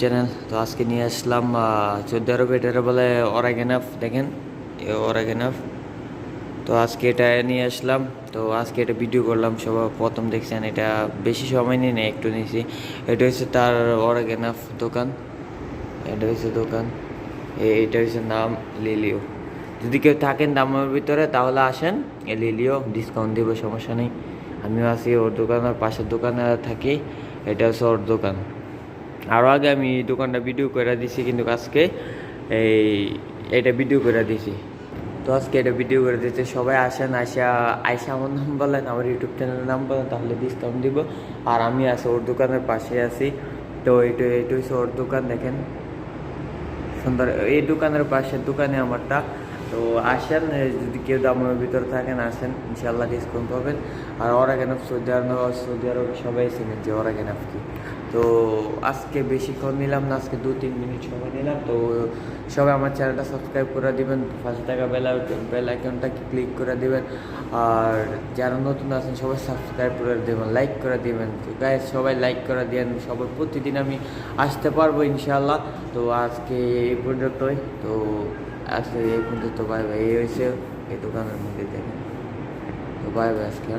Channel. তো আজকে নিয়ে আসলাম সৌদি আরবে এটা বলে অরেগানফ, দেখেন অরেগানফ। তো আজকে এটা নিয়ে আসলাম। তো আজকে এটা ভিডিও করলাম, সবাই প্রথম দেখছেন। এটা বেশি সময় নিয়ে নেই, একটু নিয়েছি। এটা হচ্ছে তার অরেগানফ দোকান, এটা হচ্ছে দোকান, এইটা হচ্ছে নাম লিলিও। যদি কেউ থাকেন দামের ভিতরে তাহলে আসেন, লিলিও ডিসকাউন্ট দিব, সমস্যা নেই। আমিও আছি ওর দোকান, আর পাশের দোকানে থাকি। এটা হচ্ছে ওর দোকান। আরও আগে আমি এই দোকানটা ভিডিও করে দিছি, কিন্তু আজকে এটা ভিডিও করে দিছি। তো আজকে এটা ভিডিও করে দিতে সবাই আসেন, আইসা আমার নাম বলেন, আমার ইউটিউব চ্যানেলের নাম বলেন, তাহলে ডিসকাউন্ট দিব। আর আমি আছি ওর দোকানের পাশে আছি। তো এটা হচ্ছে ওর দোকান, দেখেন সুন্দর। এই দোকানের পাশের দোকানে আমারটা। তো আসেন, যদি কেউ দামের ভিতরে থাকেন আসেন, ইনশাল্লাহ ডিসকাউন্ট পাবেন। আর অরেগানফ সৌদি আরবে সবাই চিনেন যে অরেগানফ কি। তো আজকে বেশিক্ষণ নিলাম না, আজকে 2-3 মিনিট সময় নিলাম। তো সবাই আমার চ্যানেলটা সাবস্ক্রাইব করে দিবেন, পাশে থাকা বেল আইকনটা ক্লিক করে দিবেন। আর যারা নতুন আছেন সবাই সাবস্ক্রাইব করে দেবেন, লাইক করে দিবেন। তো গাইস সবাই লাইক করে দেন, সবাই প্রতিদিন আমি আসতে পারবো ইনশাআল্লাহ। তো আজকে এই পর্যন্তই। তো আজকে এই পর্যন্ত, বাই বাই। এই হয়েছে এই দোকানের মধ্যে, দেখেন। তো বাই বাই আজকে।